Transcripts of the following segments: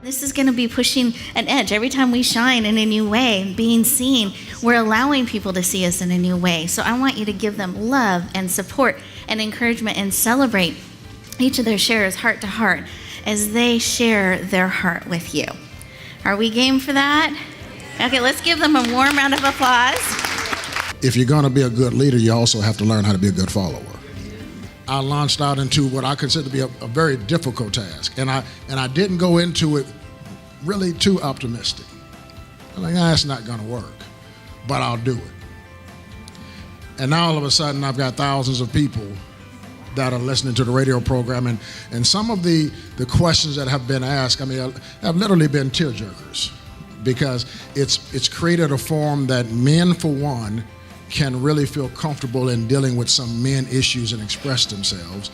This is going to be pushing an edge. Every time we shine in a new way, being seen, we're allowing people to see us in a new way. So I want you to give them love and support and encouragement and celebrate each of their shares heart to heart as they share their heart with you. Are we game for that? Okay, let's give them a warm round of applause. If you're going to be a good leader, you also have to learn how to be a good follower. I launched out into what I consider to be a very difficult task, and I didn't go into it really too optimistic. I'm like, it's not going to work, but I'll do it. And now all of a sudden, I've got thousands of people that are listening to the radio program, and some of the questions that have been asked, have literally been tearjerkers, because it's created a forum that men, for one, can really feel comfortable in dealing with some men issues and express themselves.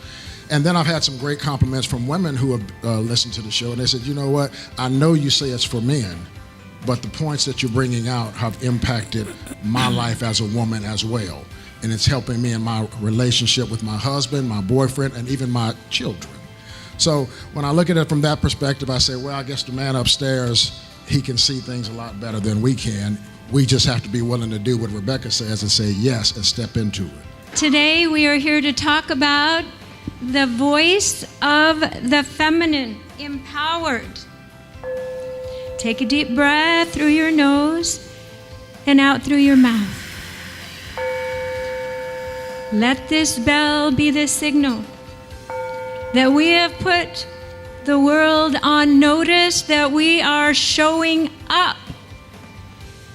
And then I've had some great compliments from women who have listened to the show, and they said, you know what, I know you say it's for men, but the points that you're bringing out have impacted my life as a woman as well. And it's helping me in my relationship with my husband, my boyfriend, and even my children. So when I look at it from that perspective, I say, well, I guess the man upstairs, he can see things a lot better than we can. We just have to be willing to do what Rebecca says and say yes and step into it. Today we are here to talk about the voice of the feminine, empowered. Take a deep breath through your nose and out through your mouth. Let this bell be the signal that we have put the world on notice that we are showing up.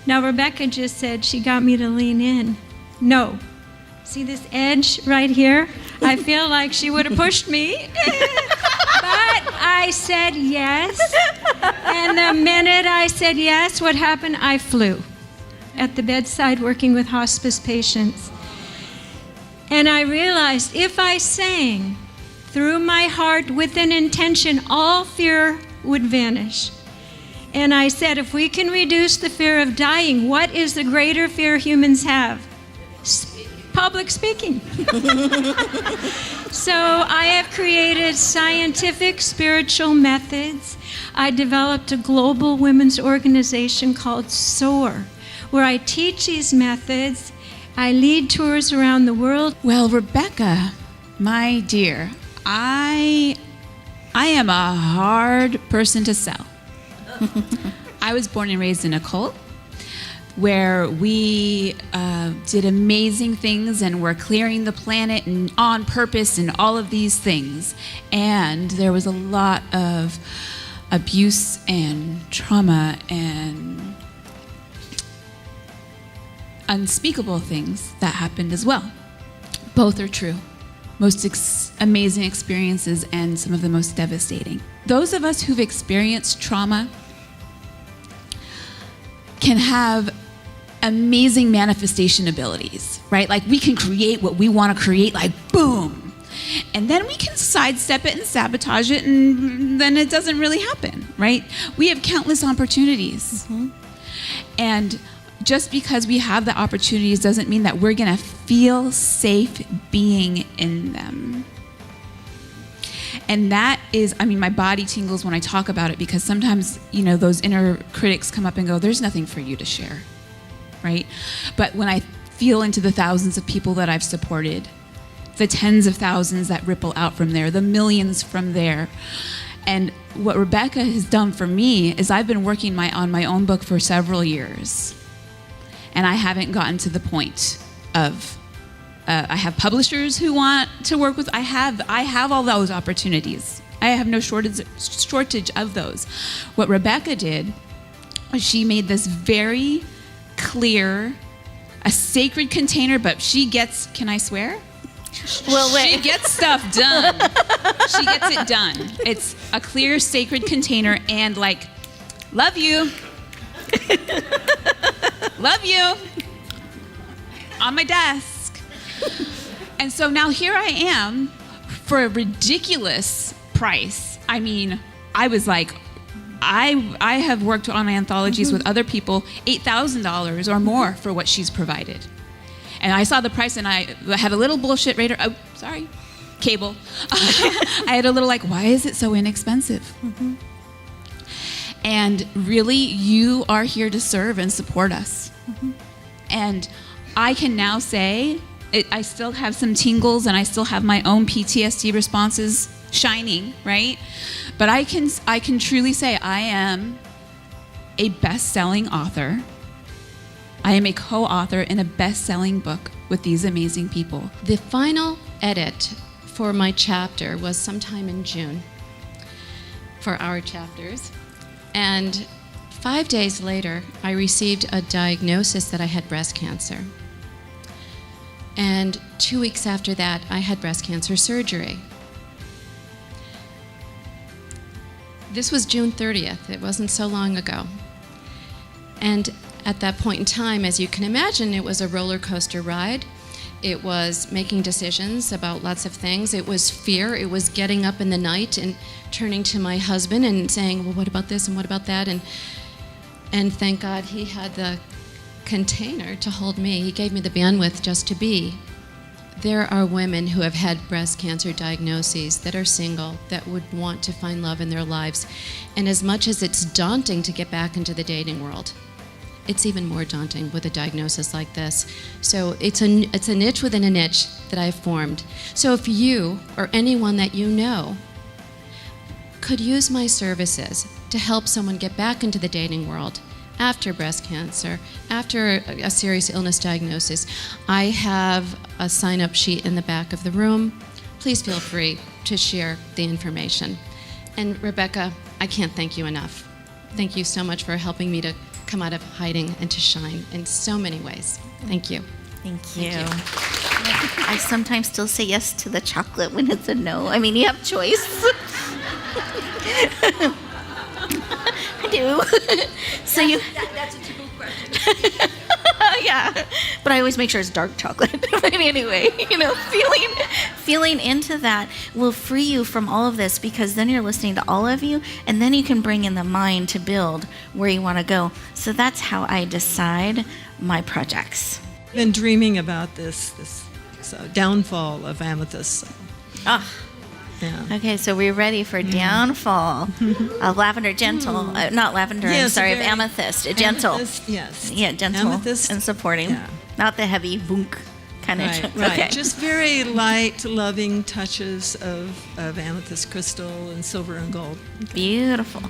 Now, Rebecca just said she got me to lean in. No. See this edge right here? I feel like she would have pushed me. But I said yes. And the minute I said yes, what happened? I flew at the bedside working with hospice patients. And I realized if I sang through my heart with an intention, all fear would vanish. And I said, if we can reduce the fear of dying, what is the greater fear humans have? Public speaking. So I have created scientific spiritual methods. I developed a global women's organization called SOAR, where I teach these methods. I lead tours around the world. Well, Rebecca, my dear, I am a hard person to sell. I was born and raised in a cult where we did amazing things and were clearing the planet and on purpose and all of these things. And there was a lot of abuse and trauma and unspeakable things that happened as well. Both are true. Most amazing experiences and some of the most devastating. Those of us who've experienced trauma can have amazing manifestation abilities, right? Like we can create what we want to create, like boom. And then we can sidestep it and sabotage it, and then it doesn't really happen, right? We have countless opportunities. Mm-hmm. And just because we have the opportunities doesn't mean that we're going to feel safe being in them. And that is, my body tingles when I talk about it, because sometimes, those inner critics come up and go, there's nothing for you to share, right? But when I feel into the thousands of people that I've supported, the tens of thousands that ripple out from there, the millions from there, and what Rebecca has done for me is I've been working on my own book for several years, and I haven't gotten to the point of I have publishers who want to work with. I have all those opportunities. I have no shortage of those. What Rebecca did was she made this very clear, a sacred container, but she gets, can I swear? Well, wait. She gets stuff done. She gets it done. It's a clear, sacred container, and love you. Love you. On my desk. And so now here I am for a ridiculous price. I was like, I have worked on anthologies with other people, $8,000 or more for what she's provided. And I saw the price and I had a little bullshit radar. Oh, sorry, cable. I had a little why is it so inexpensive? Mm-hmm. And really, you are here to serve and support us. And I can now say, I still have some tingles and I still have my own PTSD responses shining, right? But I can truly say I am a best-selling author. I am a co-author in a best-selling book with these amazing people. The final edit for my chapter was sometime in June for our chapters. And 5 days later, I received a diagnosis that I had breast cancer. And 2 weeks after that, I had breast cancer surgery. This was June 30th. It wasn't so long ago. And at that point in time, as you can imagine, it was a roller coaster ride. It was making decisions about lots of things. It was fear. It was getting up in the night and turning to my husband and saying, well, what about this and what about that? And thank God he had the container to hold me. He gave me the bandwidth just to be. There are women who have had breast cancer diagnoses that are single, that would want to find love in their lives. And as much as it's daunting to get back into the dating world, it's even more daunting with a diagnosis like this. So it's a niche within a niche that I've formed. So if you or anyone that you know could use my services to help someone get back into the dating world after breast cancer, after a serious illness diagnosis, I have a sign-up sheet in the back of the room. Please feel free to share the information. And Rebecca, I can't thank you enough. Thank you so much for helping me to come out of hiding and to shine in so many ways. Thank you. Thank you. I sometimes still say yes to the chocolate when it's a no. I mean, you have choice. I do. So That's a typical question. yeah, but I always make sure it's dark chocolate. But anyway, feeling into that will free you from all of this, because then you're listening to all of you, and then you can bring in the mind to build where you want to go. So that's how I decide my projects. Been dreaming about this downfall of Amethyst. Ah. Yeah. Okay, so we're ready for downfall of lavender, gentle, not lavender, Yes, I'm sorry, of very- amethyst, gentle. Amethyst, yes. Yeah, gentle Amethyst, and supporting, yeah. not the heavy boonk kind of. Right. Okay. Just very light, loving touches of amethyst crystal and silver and gold. Beautiful.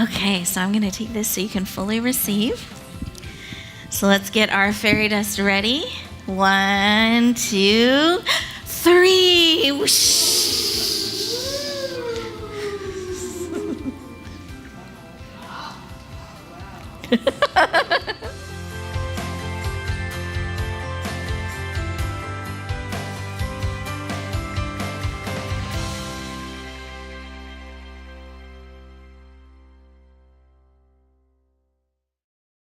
Okay, so I'm going to take this so you can fully receive. So let's get our fairy dust ready. 1, 2, 3. Whoosh.